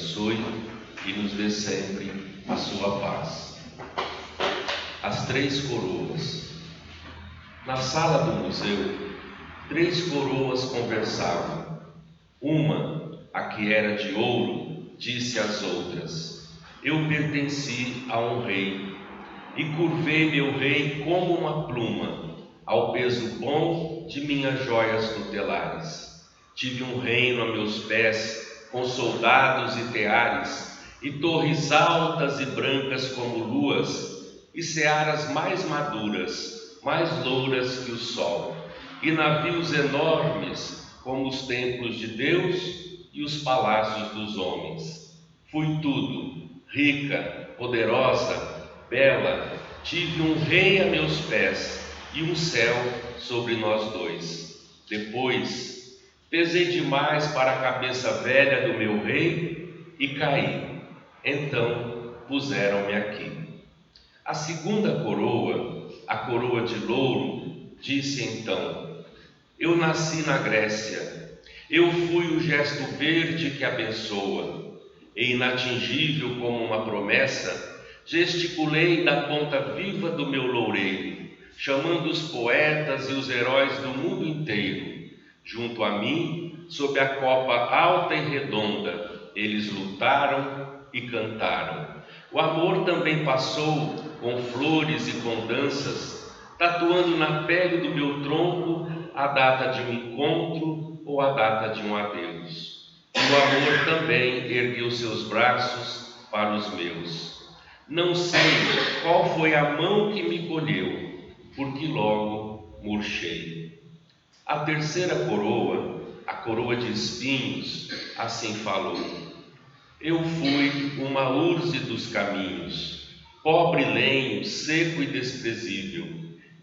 abençoe e nos dê sempre a sua paz. As três coroas. Na sala do museu, três coroas conversavam. Uma, a que era de ouro, disse às outras: eu pertenci a um rei, e curvei meu rei como uma pluma, ao peso bom de minhas joias tutelares. Tive um reino a meus pés, com soldados e teares, e torres altas e brancas como luas, e searas mais maduras, mais louras que o sol, e navios enormes como os templos de Deus e os palácios dos homens. Fui tudo, rica, poderosa, bela, tive um rei a meus pés e um céu sobre nós dois. Depois, pesei demais para a cabeça velha do meu rei e caí. Então puseram-me aqui. A segunda coroa, a coroa de louro, disse então: eu nasci na Grécia, eu fui o gesto verde que abençoa, e inatingível como uma promessa, gesticulei da ponta viva do meu loureiro, chamando os poetas e os heróis do mundo inteiro. Junto a mim, sob a copa alta e redonda, eles lutaram e cantaram. O amor também passou com flores e com danças, tatuando na pele do meu tronco a data de um encontro ou a data de um adeus. E o amor também ergueu seus braços para os meus. Não sei qual foi a mão que me colheu, porque logo murchei. A terceira coroa, a coroa de espinhos, assim falou: eu fui uma urze dos caminhos, pobre lenho, seco e desprezível.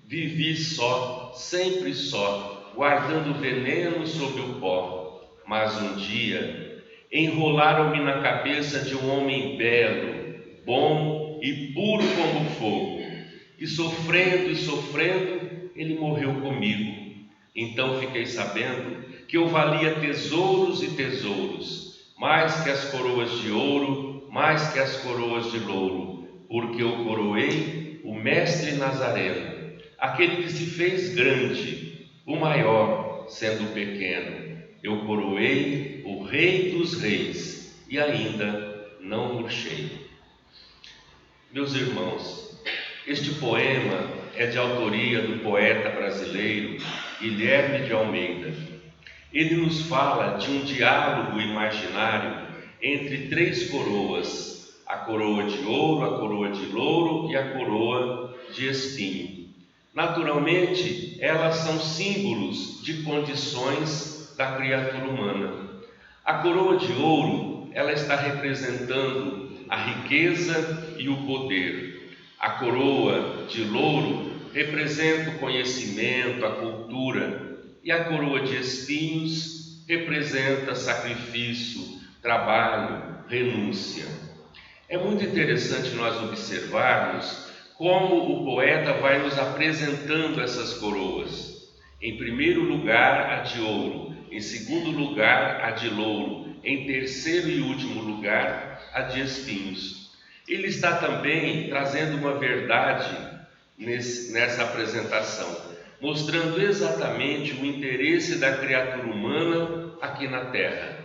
Vivi só, sempre só, guardando veneno sob o pó. Mas um dia enrolaram-me na cabeça de um homem belo, bom e puro como fogo. E sofrendo, ele morreu comigo. Então fiquei sabendo que eu valia tesouros e tesouros, mais que as coroas de ouro, mais que as coroas de louro, porque eu coroei o Mestre Nazareno, aquele que se fez grande, o maior sendo pequeno. Eu coroei o Rei dos Reis e ainda não murchei. Meus irmãos, este poema é de autoria do poeta brasileiro Guilherme de Almeida. Ele nos fala de um diálogo imaginário entre três coroas: a coroa de ouro, a coroa de louro e a coroa de espinho. Naturalmente, elas são símbolos de condições da criatura humana. A coroa de ouro, ela está representando a riqueza e o poder. A coroa de louro representa o conhecimento, a cultura, e a coroa de espinhos representa sacrifício, trabalho, renúncia. É muito interessante nós observarmos como o poeta vai nos apresentando essas coroas. Em primeiro lugar, a de ouro, em segundo lugar, a de louro, em terceiro e último lugar, a de espinhos. Ele está também trazendo uma verdade nessa apresentação, mostrando exatamente o interesse da criatura humana aqui na Terra.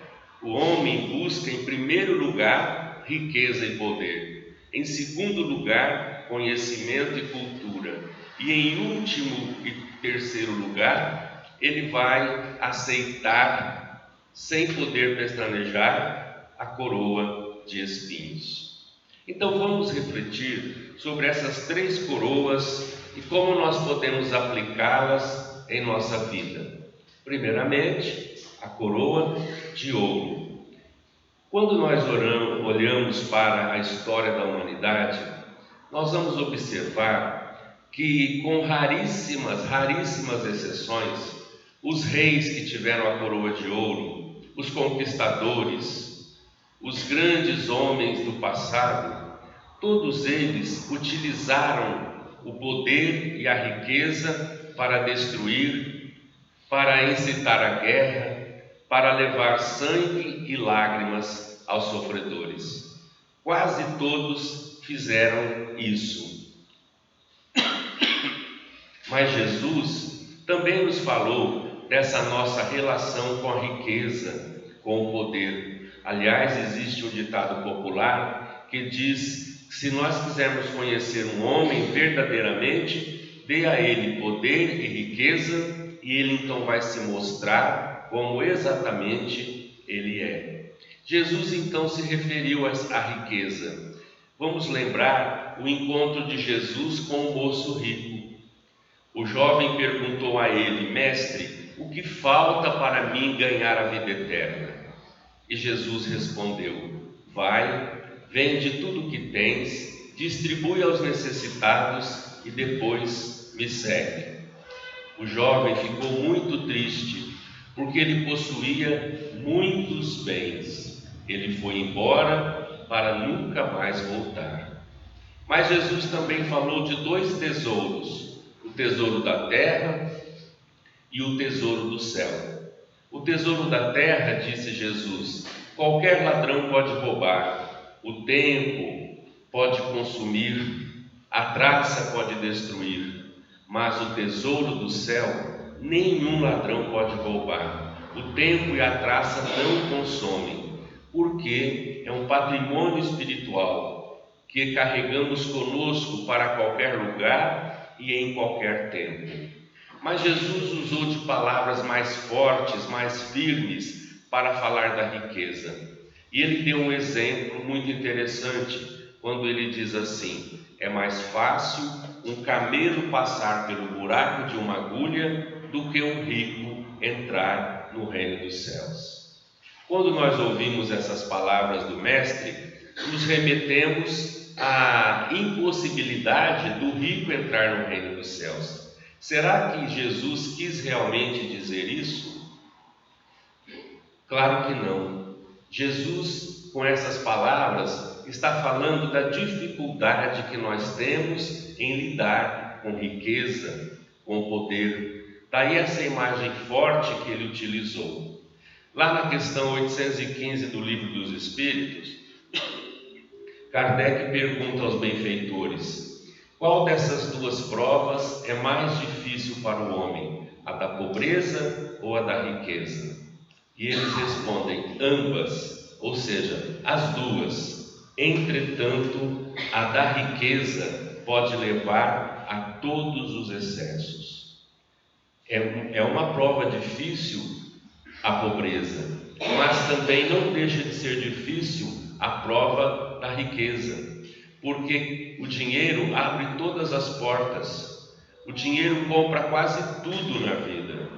O homem busca, em primeiro lugar, riqueza e poder. Em segundo lugar, conhecimento e cultura. E em último e terceiro lugar, ele vai aceitar, sem poder pestanejar, a coroa de espinhos. Então vamos refletir sobre essas três coroas e como nós podemos aplicá-las em nossa vida. Primeiramente, a coroa de ouro. Quando nós olhamos para a história da humanidade, nós vamos observar que, com raríssimas exceções, os reis que tiveram a coroa de ouro, os conquistadores, os grandes homens do passado, todos eles utilizaram o poder e a riqueza para destruir, para incitar a guerra, para levar sangue e lágrimas aos sofredores. Quase todos fizeram isso. Mas Jesus também nos falou dessa nossa relação com a riqueza, com o poder. Aliás, existe um ditado popular que diz que se nós quisermos conhecer um homem verdadeiramente, dê a ele poder e riqueza, e ele então vai se mostrar como exatamente ele é. Jesus então se referiu à riqueza. Vamos lembrar o encontro de Jesus com o moço rico. O jovem perguntou a ele: Mestre, o que falta para mim ganhar a vida eterna? E Jesus respondeu: Vai, vende tudo o que tens, distribui aos necessitados e depois me segue. O jovem ficou muito triste, porque ele possuía muitos bens. Ele foi embora para nunca mais voltar. Mas Jesus também falou de 2 tesouros: o tesouro da terra e o tesouro do céu. O tesouro da terra, disse Jesus, qualquer ladrão pode roubar, o tempo pode consumir, a traça pode destruir, mas o tesouro do céu nenhum ladrão pode roubar, o tempo e a traça não consomem, porque é um patrimônio espiritual que carregamos conosco para qualquer lugar e em qualquer tempo. Mas Jesus usou de palavras mais fortes, mais firmes para falar da riqueza. E ele deu um exemplo muito interessante quando ele diz assim: é mais fácil um camelo passar pelo buraco de uma agulha do que um rico entrar no reino dos céus. Quando nós ouvimos essas palavras do Mestre, nos remetemos à impossibilidade do rico entrar no reino dos céus. Será que Jesus quis realmente dizer isso? Claro que não. Jesus, com essas palavras, está falando da dificuldade que nós temos em lidar com riqueza, com poder. Daí essa imagem forte que ele utilizou. Lá na questão 815 do Livro dos Espíritos, Kardec pergunta aos benfeitores: qual dessas 2 provas é mais difícil para o homem, a da pobreza ou a da riqueza? E eles respondem: ambas, ou seja, as 2. Entretanto, a da riqueza pode levar a todos os excessos. É uma prova difícil a pobreza, mas também não deixa de ser difícil a prova da riqueza. Porque o dinheiro abre todas as portas, o dinheiro compra quase tudo na vida.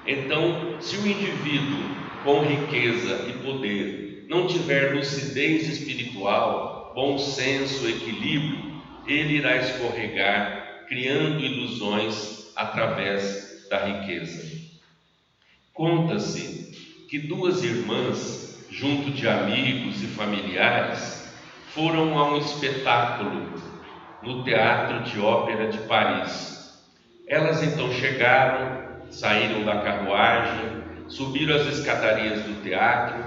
Então, se o indivíduo com riqueza e poder não tiver lucidez espiritual, bom senso, equilíbrio, ele irá escorregar, criando ilusões através da riqueza. Conta-se que 2 irmãs, junto de amigos e familiares, foram a um espetáculo no Teatro de Ópera de Paris. Elas então chegaram, saíram da carruagem, subiram as escadarias do teatro,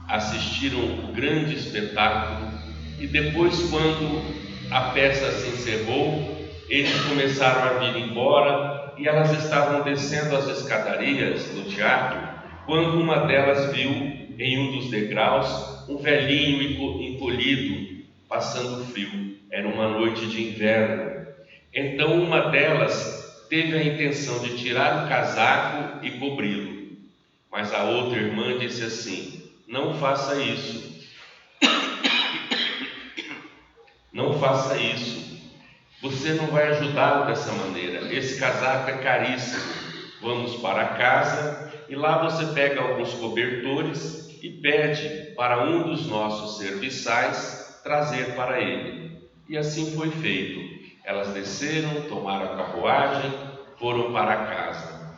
assistiram o grande espetáculo e depois, quando a peça se encerrou, eles começaram a vir embora e elas estavam descendo as escadarias do teatro, quando uma delas viu em um dos degraus um velhinho encolhido, passando frio. Era uma noite de inverno. Então uma delas teve a intenção de tirar o casaco e cobri-lo. Mas a outra irmã disse assim: não faça isso. Não faça isso. Você não vai ajudá-lo dessa maneira. Esse casaco é caríssimo. Vamos para casa e lá você pega alguns cobertores e pede para um dos nossos serviçais trazer para ele. E assim foi feito. Elas desceram, tomaram a carruagem, foram para casa.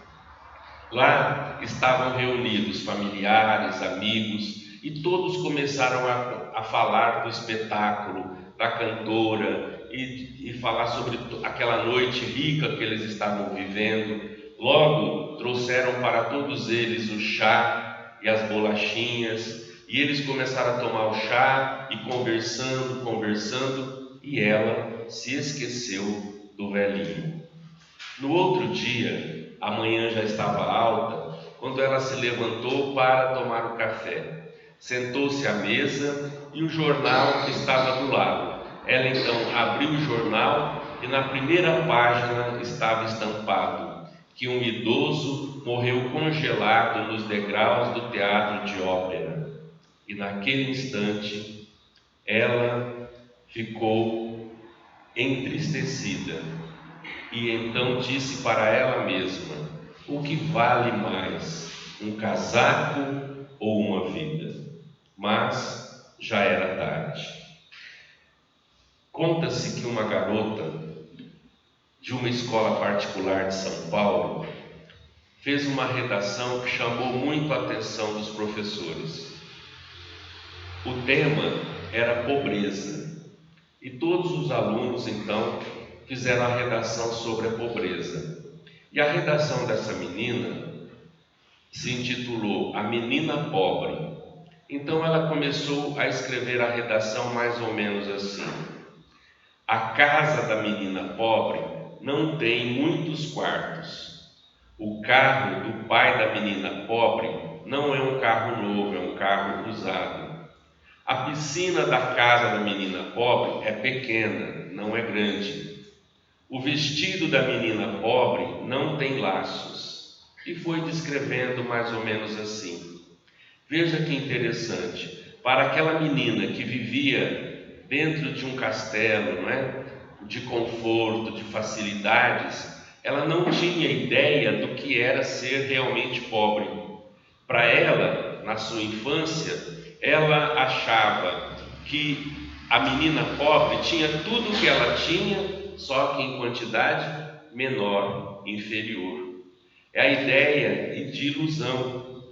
Lá estavam reunidos familiares, amigos, e todos começaram a falar do espetáculo, da cantora, e falar sobre aquela noite rica que eles estavam vivendo. Logo trouxeram para todos eles o chá e as bolachinhas, e eles começaram a tomar o chá e conversando, e ela se esqueceu do velhinho. No outro dia, a manhã já estava alta, quando ela se levantou para tomar o café. Sentou-se à mesa e o jornal estava do lado. Ela então abriu o jornal e na primeira página estava estampado que um idoso morreu congelado nos degraus do teatro de ópera. E naquele instante, ela ficou entristecida e então disse para ela mesma: o que vale mais, um casaco ou uma vida? Mas já era tarde. Conta-se que uma garota de uma escola particular de São Paulo fez uma redação que chamou muito a atenção dos professores. O tema era pobreza, e todos os alunos então fizeram a redação sobre a pobreza. E a redação dessa menina se intitulou A Menina Pobre. Então ela começou a escrever a redação mais ou menos assim: a casa da menina pobre não tem muitos quartos. O carro do pai da menina pobre não é um carro novo, é um carro usado. A piscina da casa da menina pobre é pequena, não é grande. O vestido da menina pobre não tem laços. E foi descrevendo mais ou menos assim. Veja que interessante. Para aquela menina que vivia dentro de um castelo, não é? De conforto, de facilidades, ela não tinha ideia do que era ser realmente pobre. Para ela, na sua infância, ela achava que a menina pobre tinha tudo o que ela tinha, só que em quantidade menor, inferior. É a ideia de ilusão,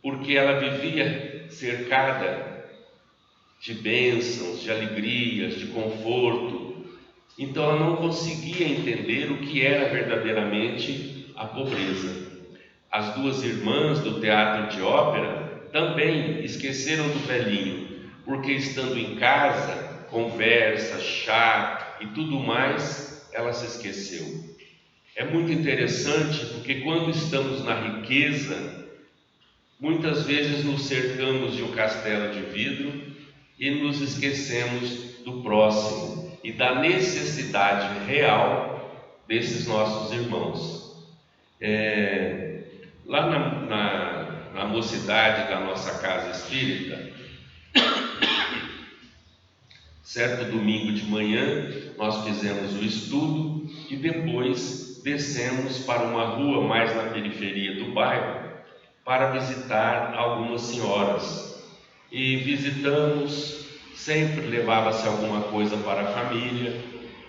porque ela vivia cercada de bênçãos, de alegrias, de conforto. Então ela não conseguia entender o que era verdadeiramente a pobreza. As duas irmãs do teatro de ópera também esqueceram do velhinho, porque estando em casa, conversa, chá e tudo mais, ela se esqueceu. É muito interessante porque quando estamos na riqueza, muitas vezes nos cercamos de um castelo de vidro e nos esquecemos do próximo e da necessidade real desses nossos irmãos. Lá na mocidade da nossa casa espírita, certo domingo de manhã, nós fizemos o estudo e depois descemos para uma rua mais na periferia do bairro para visitar algumas senhoras. E visitamos, sempre levava-se alguma coisa para a família.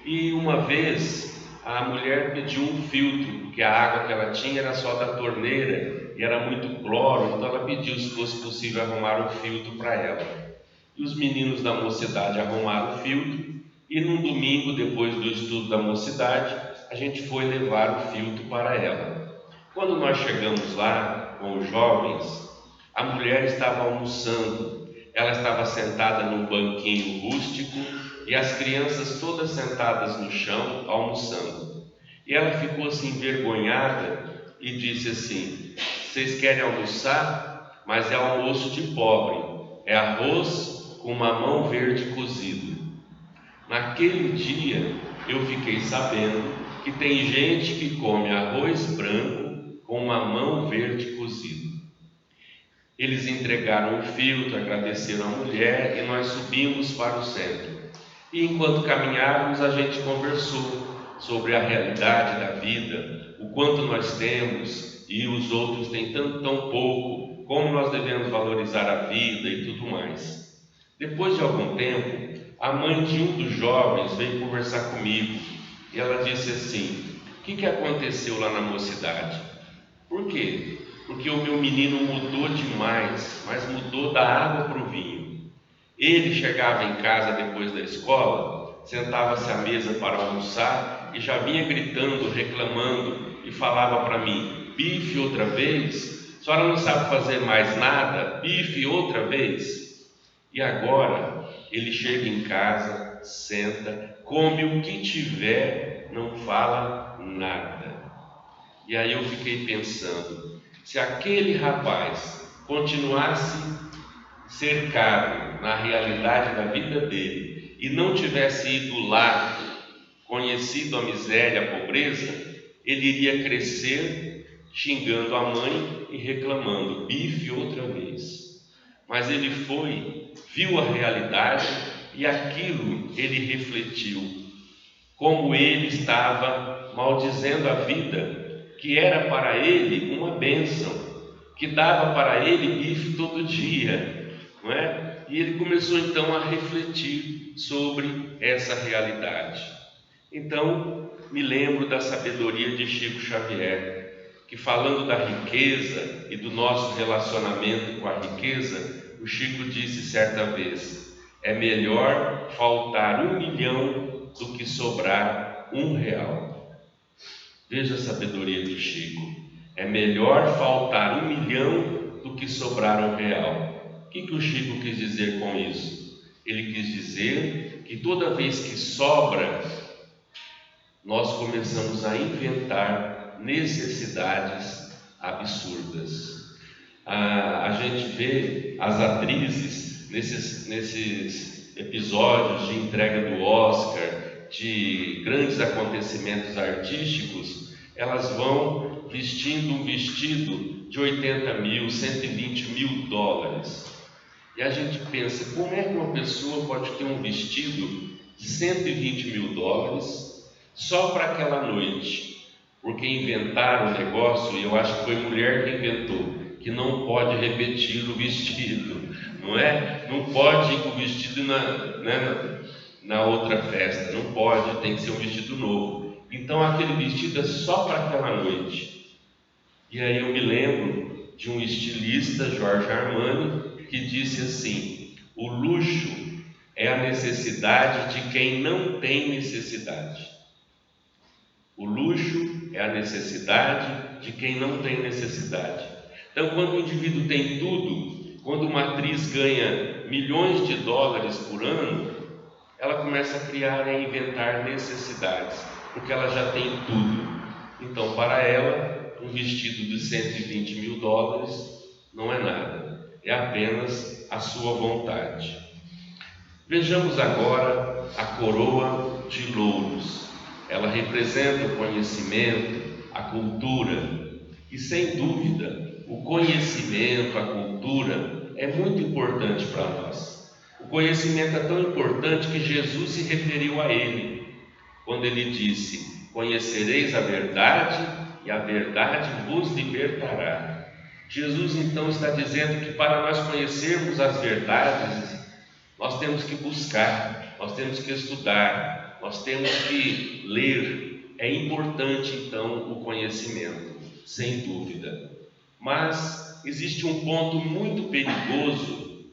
E uma vez a mulher pediu um filtro, porque a água que ela tinha era só da torneira e era muito cloro, então ela pediu se fosse possível arrumar um filtro para ela. E os meninos da mocidade arrumaram o filtro, e num domingo, depois do estudo da mocidade, a gente foi levar o filtro para ela. Quando nós chegamos lá com os jovens, a mulher estava almoçando. Ela estava sentada num banquinho rústico e as crianças todas sentadas no chão almoçando. E ela ficou assim envergonhada e disse assim: vocês querem almoçar? Mas é almoço de pobre, é arroz com mamão verde cozido. Naquele dia eu fiquei sabendo que tem gente que come arroz branco com mamão verde cozido. Eles entregaram o filtro, agradeceram a mulher e nós subimos para o centro. E enquanto caminhávamos, a gente conversou sobre a realidade da vida, o quanto nós temos e os outros têm tão pouco, como nós devemos valorizar a vida e tudo mais. Depois de algum tempo, a mãe de um dos jovens veio conversar comigo e ela disse assim: o que aconteceu lá na mocidade? Por quê? Porque o meu menino mudou demais, mas mudou da água para o vinho. Ele chegava em casa depois da escola, sentava-se à mesa para almoçar e já vinha gritando, reclamando e falava para mim: bife outra vez? A senhora não sabe fazer mais nada? Bife outra vez? E agora ele chega em casa, senta, come o que tiver, não fala nada. E aí eu fiquei pensando, se aquele rapaz continuasse cercado na realidade da vida dele e não tivesse ido lá, conhecido a miséria, a pobreza, ele iria crescer xingando a mãe e reclamando, bife outra vez. Mas ele foi, viu a realidade e aquilo ele refletiu, como ele estava maldizendo a vida, que era para ele uma bênção, que dava para ele bife todo dia, não é? E ele começou então a refletir sobre essa realidade. Então, me lembro da sabedoria de Chico Xavier, que falando da riqueza e do nosso relacionamento com a riqueza, o Chico disse certa vez: é melhor faltar 1 milhão do que sobrar R$ 1. Veja a sabedoria de Chico. É melhor faltar 1 milhão do que sobrar R$ 1. O que o Chico quis dizer com isso? Ele quis dizer que toda vez que sobra, nós começamos a inventar necessidades absurdas. A gente vê as atrizes nesses episódios de entrega do Oscar, de grandes acontecimentos artísticos, elas vão vestindo um vestido de 80 mil, 120 mil dólares. E a gente pensa, como é que uma pessoa pode ter um vestido de 120 mil dólares só para aquela noite? Porque inventaram o negócio, e eu acho que foi mulher que inventou, que não pode repetir o vestido, não é? Não pode ir com o vestido na outra festa, não pode, tem que ser um vestido novo. Então aquele vestido é só para aquela noite. E aí eu me lembro de um estilista, Jorge Armani, que disse assim: o luxo é a necessidade de quem não tem necessidade. O luxo é a necessidade de quem não tem necessidade. Então, quando o indivíduo tem tudo, quando uma atriz ganha milhões de dólares por ano, ela começa a criar e inventar necessidades, porque ela já tem tudo. Então, para ela, um vestido de 120 mil dólares não é nada, é apenas a sua vontade. Vejamos agora a coroa de louros. Ela representa o conhecimento, a cultura, e sem dúvida, o conhecimento, a cultura é muito importante para nós. O conhecimento é tão importante que Jesus se referiu a ele, quando ele disse: conhecereis a verdade e a verdade vos libertará. Jesus então está dizendo que para nós conhecermos as verdades, nós temos que buscar, nós temos que estudar, nós temos que ler. É importante então o conhecimento, sem dúvida. Mas existe um ponto muito perigoso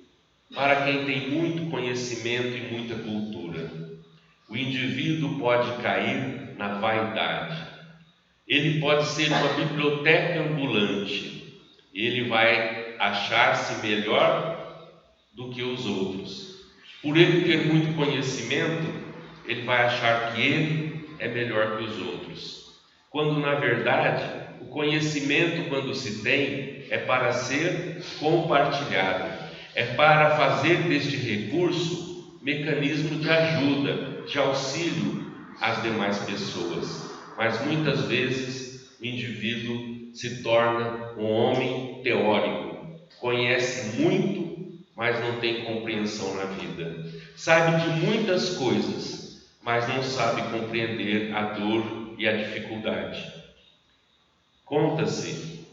para quem tem muito conhecimento e muita cultura. O indivíduo pode cair na vaidade. Ele pode ser uma biblioteca ambulante. Ele vai achar-se melhor do que os outros. Por ele ter muito conhecimento, ele vai achar que ele é melhor que os outros. Quando na verdade, o conhecimento, quando se tem, é para ser compartilhado. É para fazer deste recurso mecanismo de ajuda, de auxílio às demais pessoas. Mas muitas vezes o indivíduo se torna um homem teórico, conhece muito, mas não tem compreensão na vida. Sabe de muitas coisas, mas não sabe compreender a dor e a dificuldade. Conta-se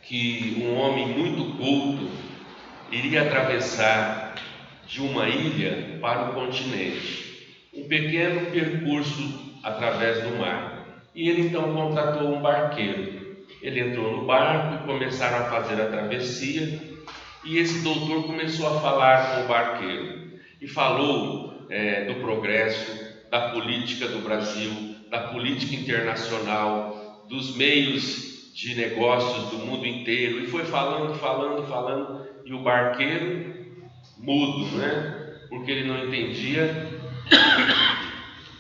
que um homem muito culto iria atravessar de uma ilha para o continente, um pequeno percurso através do mar. E ele então contratou um barqueiro. Ele entrou no barco e começaram a fazer a travessia. E esse doutor começou a falar com o barqueiro e falou do progresso, da política do Brasil, da política internacional, dos meios de negócios do mundo inteiro, e foi falando, e o barqueiro mudo, né? Porque ele não entendia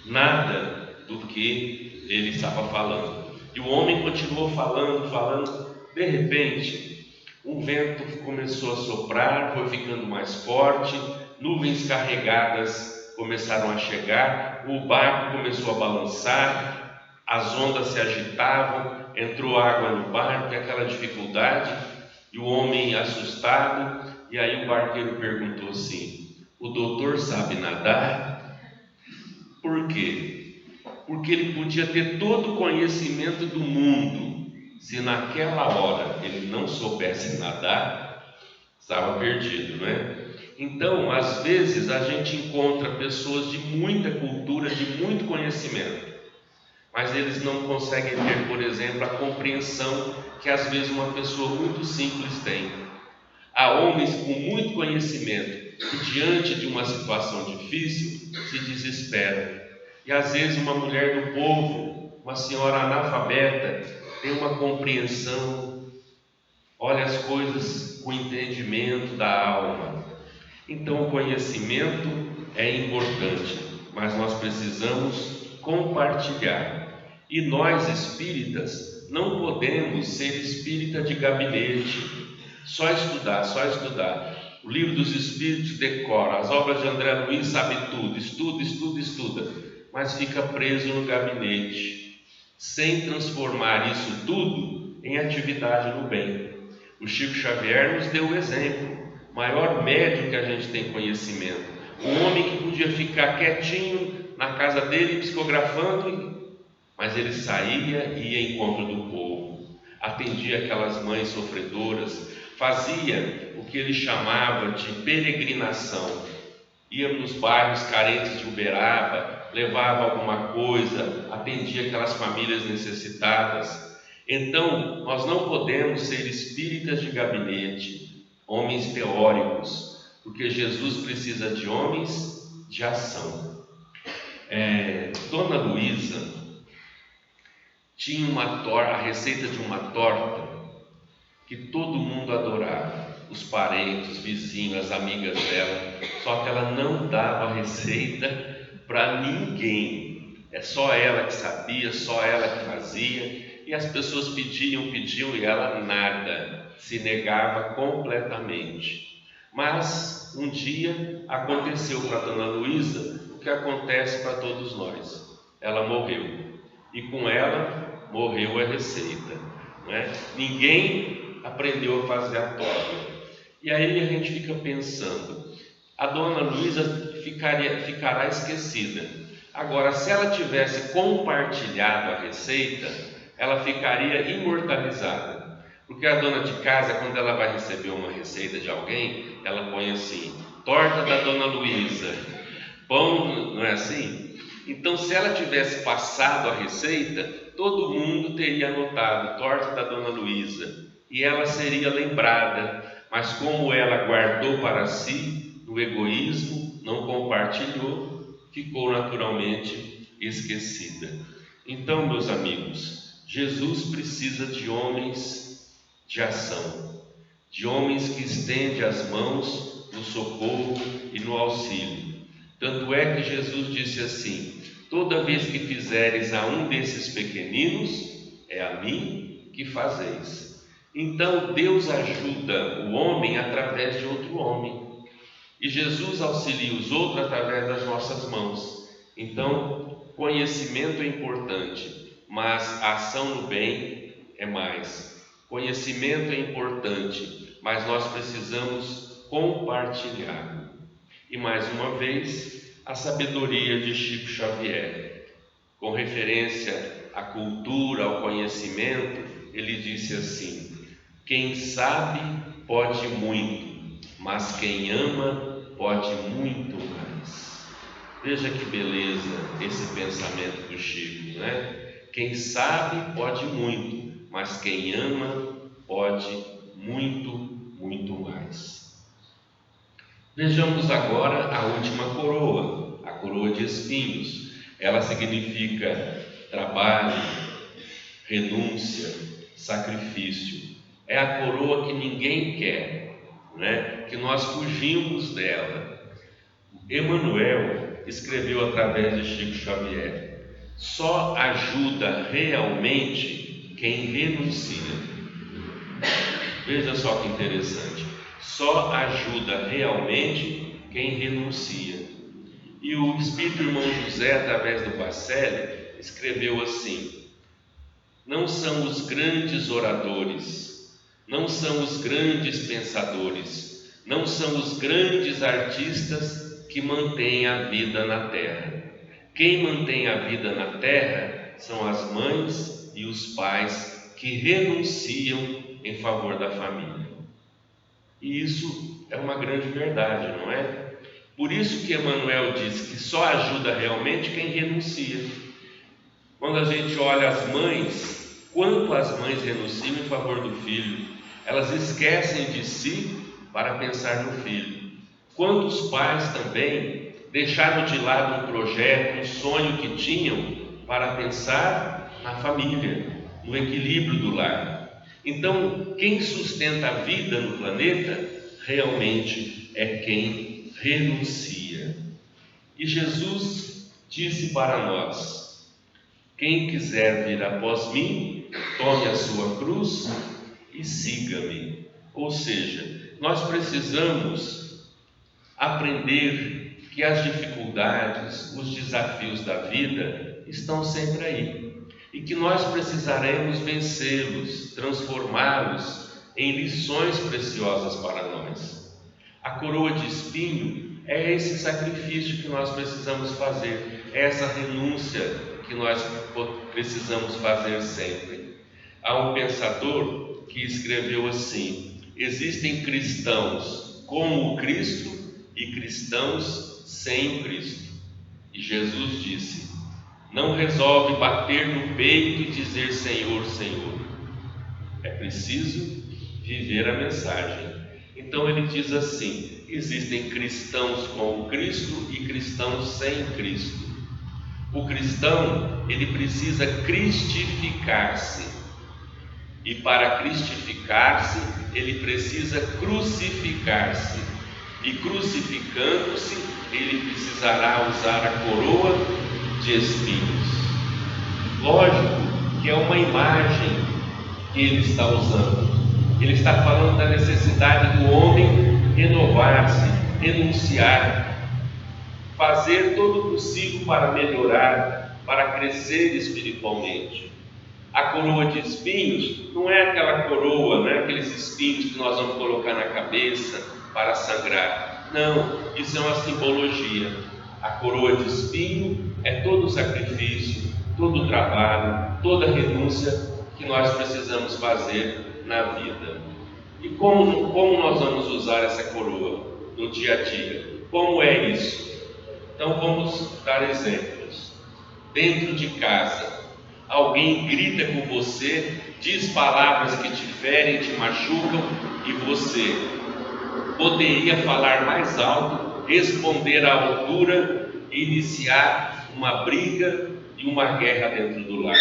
nada do que ele estava falando. E o homem continuou falando. De repente, um vento começou a soprar, foi ficando mais forte, nuvens carregadas começaram a chegar, o barco começou a balançar, as ondas se agitavam, entrou água no barco, e aquela dificuldade, e o homem assustado. E aí o barqueiro perguntou assim: o doutor sabe nadar? Por quê? Porque ele podia ter todo o conhecimento do mundo, se naquela hora ele não soubesse nadar, estava perdido, não é? Então, às vezes a gente encontra pessoas de muita cultura, de muito conhecimento, mas eles não conseguem ter, por exemplo, a compreensão que às vezes uma pessoa muito simples tem. Há homens com muito conhecimento que, diante de uma situação difícil, se desesperam. E às vezes uma mulher do povo, uma senhora analfabeta, tem uma compreensão, olha as coisas com entendimento da alma. Então o conhecimento é importante, mas nós precisamos compartilhar. E nós espíritas não podemos ser espírita de gabinete, só estudar. O livro dos Espíritos decora, as obras de André Luiz sabe tudo, estuda, mas fica preso no gabinete, sem transformar isso tudo em atividade no bem. O Chico Xavier nos deu o exemplo, o maior médium que a gente tem conhecimento, um homem que podia ficar quietinho na casa dele psicografando, mas ele saía e ia em encontro do povo, atendia aquelas mães sofredoras, fazia o que ele chamava de peregrinação, ia nos bairros carentes de Uberaba, levava alguma coisa, atendia aquelas famílias necessitadas. Então, nós não podemos ser espíritas de gabinete, homens teóricos, porque Jesus precisa de homens de ação. Dona Luísa tinha a receita de uma torta que todo mundo adorava, os parentes, os vizinhos, as amigas dela, só que ela não dava a receita para ninguém, é só ela que sabia, só ela que fazia, e as pessoas pediam e ela nada, se negava completamente. Mas um dia aconteceu para Dona Luísa o que acontece para todos nós, ela morreu, e com ela morreu a receita, não é? Ninguém aprendeu a fazer a torta. E aí a gente fica pensando, a Dona Luísa ficará esquecida. Agora, se ela tivesse compartilhado a receita, ela ficaria imortalizada. Porque a dona de casa, quando ela vai receber uma receita de alguém, ela põe assim: torta da Dona Luísa, pão, não é assim? Então, se ela tivesse passado a receita, todo mundo teria anotado torta da Dona Luísa, e ela seria lembrada. Mas como ela guardou para si, no egoísmo, não compartilhou, ficou naturalmente esquecida. Então, meus amigos, Jesus precisa de homens de ação, de homens que estendem as mãos no socorro e no auxílio. Tanto é que Jesus disse assim: toda vez que fizeres a um desses pequeninos, é a mim que fazeis. Então Deus ajuda o homem através de outro homem, e Jesus auxilia os outros através das nossas mãos. Então, conhecimento é importante, mas a ação no bem é mais. Conhecimento é importante, mas nós precisamos compartilhar. E mais uma vez, a sabedoria de Chico Xavier, com referência à cultura, ao conhecimento, ele disse assim: quem sabe pode muito, mas quem ama pode muito mais. Veja que beleza esse pensamento do Chico, né? Quem sabe pode muito, mas quem ama pode muito, muito mais. Vejamos agora a última coroa, a coroa de espinhos. Ela significa trabalho, renúncia, sacrifício. É a coroa que ninguém quer, né? Que nós fugimos dela. Emmanuel escreveu através de Chico Xavier: só ajuda realmente quem renuncia. Veja só que interessante. Só ajuda realmente quem renuncia. E o Espírito Irmão José, através do Bacelli, escreveu assim: não são os grandes oradores, não são os grandes pensadores, não são os grandes artistas que mantêm a vida na terra. Quem mantém a vida na terra são as mães e os pais que renunciam em favor da família. E isso é uma grande verdade, não é? Por isso que Emmanuel diz que só ajuda realmente quem renuncia. Quando a gente olha as mães, quanto as mães renunciam em favor do filho, elas esquecem de si para pensar no filho. Quantos pais também deixaram de lado um projeto, um sonho que tinham para pensar na família, no equilíbrio do lar. Então, quem sustenta a vida no planeta realmente é quem renuncia. E Jesus disse para nós: quem quiser vir após mim, tome a sua cruz e siga-me. Ou seja, nós precisamos aprender que as dificuldades, os desafios da vida estão sempre aí e que nós precisaremos vencê-los, transformá-los em lições preciosas para nós. A coroa de espinho é esse sacrifício que nós precisamos fazer, é essa renúncia que nós precisamos fazer sempre. Há um pensador que escreveu assim: existem cristãos com o Cristo e cristãos sem Cristo. E Jesus disse: não resolve bater no peito e dizer Senhor, Senhor. É preciso viver a mensagem. Então ele diz assim: existem cristãos com Cristo e cristãos sem Cristo. O cristão, ele precisa cristificar-se. E para cristificar-se, ele precisa crucificar-se. E crucificando-se, ele precisará usar a coroa de espinhos. Lógico que é uma imagem que ele está usando. Ele está falando da necessidade do homem renovar-se, renunciar, fazer todo o possível para melhorar, para crescer espiritualmente. A coroa de espinhos não é aquela coroa, né? Aqueles espinhos que nós vamos colocar na cabeça para sangrar. Não, isso é uma simbologia. A coroa de espinho é todo o sacrifício, todo o trabalho, toda a renúncia que nós precisamos fazer na vida. E como nós vamos usar essa coroa no dia a dia? Como é isso? Então vamos dar exemplos. Dentro de casa, alguém grita com você, diz palavras que te ferem, te machucam, e você poderia falar mais alto, responder à altura e iniciar uma briga e uma guerra dentro do lar.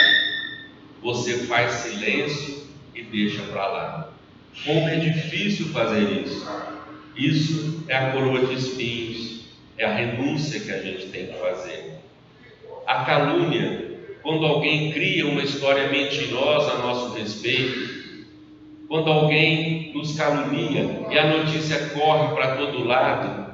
Você faz silêncio e deixa para lá. Como é difícil fazer isso. Isso é a coroa de espinhos, é a renúncia que a gente tem que fazer. A calúnia, quando alguém cria uma história mentirosa a nosso respeito, quando alguém nos calunia e a notícia corre para todo lado,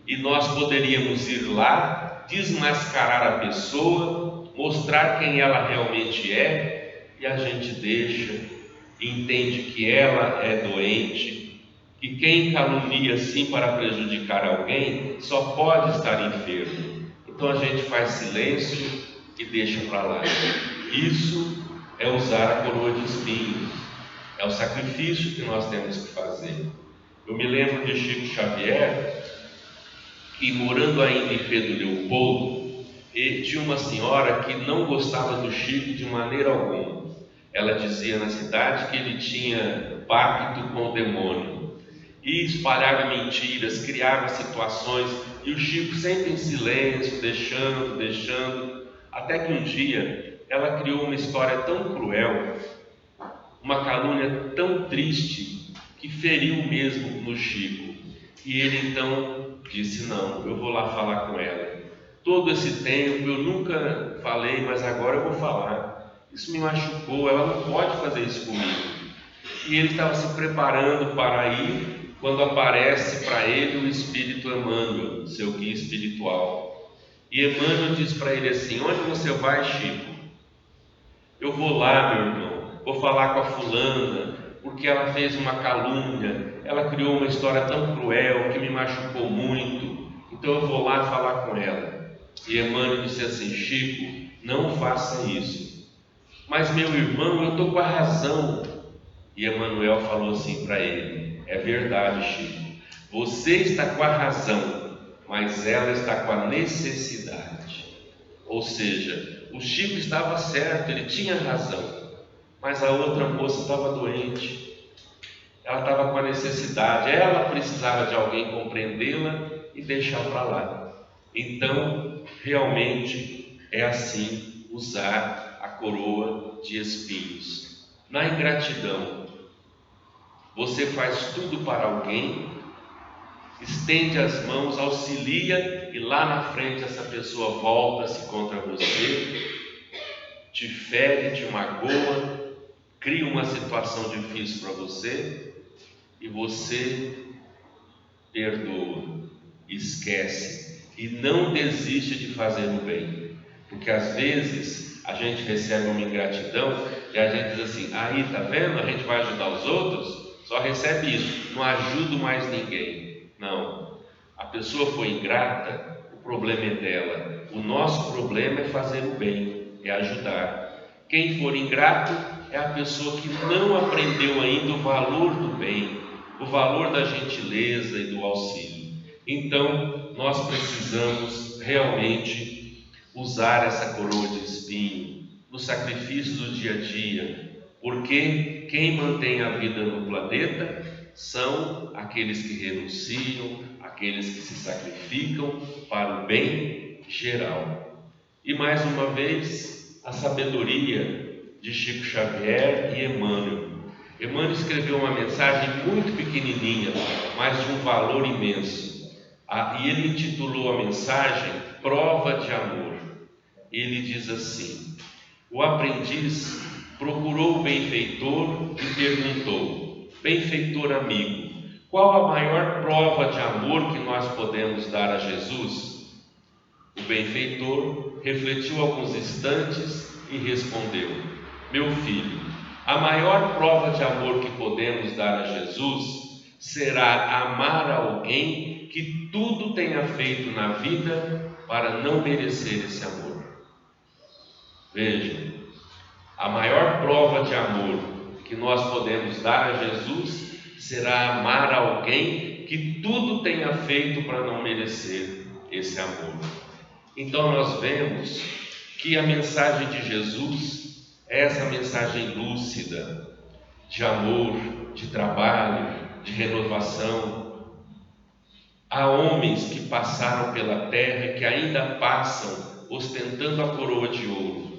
e nós poderíamos ir lá, desmascarar a pessoa, mostrar quem ela realmente é, e a gente deixa, entende que ela é doente, que quem calunia assim para prejudicar alguém só pode estar enfermo. Então a gente faz silêncio e deixa para lá. Isso é usar a coroa de espinhos, é o sacrifício que nós temos que fazer. Eu me lembro de Chico Xavier, que morando ainda em Pedro Leopoldo, ele tinha uma senhora que não gostava do Chico de maneira alguma. Ela dizia na cidade que ele tinha pacto com o demônio e espalhava mentiras, criava situações, e o Chico sempre em silêncio, deixando, até que um dia ela criou uma história tão cruel, uma calúnia tão triste que feriu mesmo no Chico. E ele então disse: não, eu vou lá falar com ela. Todo esse tempo eu nunca falei, mas agora eu vou falar. Isso me machucou, ela não pode fazer isso comigo. E ele estava se preparando para ir, quando aparece para ele o Espírito Emmanuel, seu guia espiritual. E Emmanuel diz para ele assim: onde você vai, Chico? Eu vou lá, meu irmão, vou falar com a fulana, porque ela fez uma calúnia, ela criou uma história tão cruel que me machucou muito, então eu vou lá falar com ela. E Emmanuel disse assim: Chico, não faça isso. Mas meu irmão, eu estou com a razão. E Emmanuel falou assim para ele: é verdade, Chico, você está com a razão, mas ela está com a necessidade. Ou seja, o Chico estava certo, ele tinha razão, mas a outra moça estava doente, ela estava com a necessidade, ela precisava de alguém compreendê-la e deixar para lá. Então, realmente é assim usar a coroa de espinhos. Na ingratidão, você faz tudo para alguém, estende as mãos, auxilia, e lá na frente essa pessoa volta-se contra você, te fere, te magoa, cria uma situação difícil para você, e você perdoa, esquece e não desiste de fazer o bem. Porque às vezes a gente recebe uma ingratidão e a gente diz assim: aí, tá vendo? A gente vai ajudar os outros, só recebe isso, não ajudo mais ninguém. Não, a pessoa foi ingrata, o problema é dela. O nosso problema é fazer o bem, é ajudar. Quem for ingrato é a pessoa que não aprendeu ainda o valor do bem, o valor da gentileza e do auxílio. Então, nós precisamos realmente usar essa coroa de espinho no sacrifício do dia a dia, porque quem mantém a vida no planeta são aqueles que renunciam, aqueles que se sacrificam para o bem geral. E mais uma vez, a sabedoria de Chico Xavier e Emmanuel. Emmanuel escreveu uma mensagem muito pequenininha, mas de um valor imenso. E ele intitulou a mensagem Prova de Amor. Ele diz assim: o aprendiz procurou o benfeitor e perguntou: benfeitor amigo, qual a maior prova de amor que nós podemos dar a Jesus? O benfeitor refletiu alguns instantes e respondeu: meu filho, a maior prova de amor que podemos dar a Jesus será amar alguém que tudo tenha feito na vida para não merecer esse amor. Veja, a maior prova de amor que nós podemos dar a Jesus será amar alguém que tudo tenha feito para não merecer esse amor. Então nós vemos que a mensagem de Jesus é essa mensagem lúcida, de amor, de trabalho, de renovação. Há homens que passaram pela terra e que ainda passam ostentando a coroa de ouro.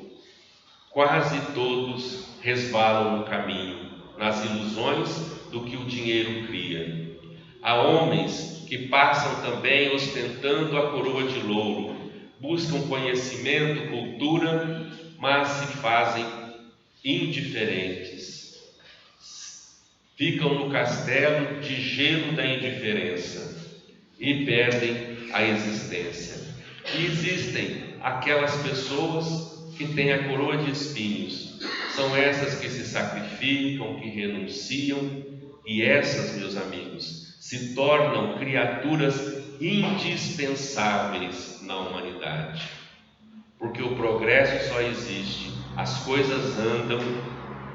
Quase todos resvalam no caminho, nas ilusões do que o dinheiro cria. Há homens que passam também ostentando a coroa de louro, buscam conhecimento, cultura, mas se fazem indiferentes. Ficam no castelo de gelo da indiferença e perdem a existência. E existem aquelas pessoas que têm a coroa de espinhos. São essas que se sacrificam, que renunciam, e essas, meus amigos, se tornam criaturas indispensáveis na humanidade. Porque o progresso só existe, as coisas andam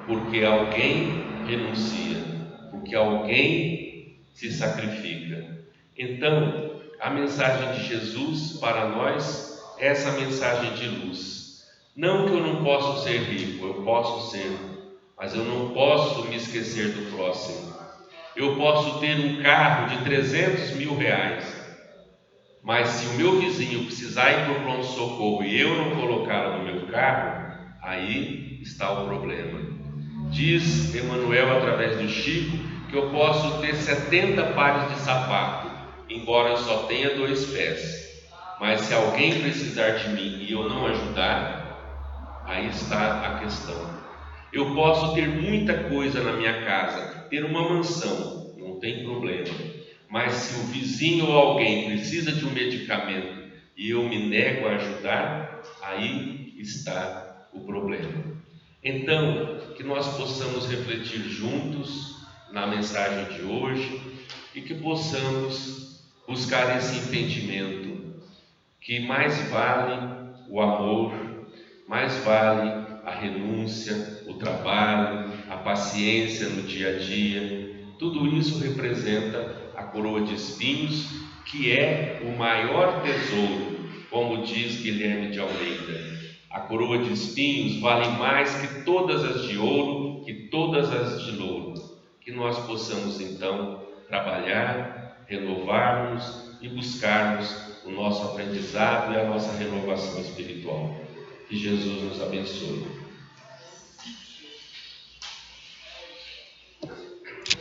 porque alguém renuncia, porque alguém se sacrifica. Então, a mensagem de Jesus para nós é essa mensagem de luz. Não que eu não possa ser rico, eu posso ser, mas eu não posso me esquecer do próximo. Eu posso ter um carro de 300 mil reais, mas se o meu vizinho precisar ir para o pronto-socorro e eu não colocá-lo no meu carro, aí está o problema. Diz Emmanuel através do Chico que eu posso ter 70 pares de sapato, embora eu só tenha 2 pés. Mas se alguém precisar de mim e eu não ajudar, aí está a questão. Eu posso ter muita coisa na minha casa, ter uma mansão, não tem problema. Mas se o vizinho ou alguém precisa de um medicamento e eu me nego a ajudar, aí está o problema. Então, que nós possamos refletir juntos na mensagem de hoje e que possamos buscar esse entendimento que mais vale o amor, mais vale a renúncia, o trabalho, a paciência no dia a dia. Tudo isso representa a coroa de espinhos, que é o maior tesouro, como diz Guilherme de Almeida. A coroa de espinhos vale mais que todas as de ouro, que todas as de louro. Que nós possamos então trabalhar, renovarmos e buscarmos o nosso aprendizado e a nossa renovação espiritual. Que Jesus nos abençoe.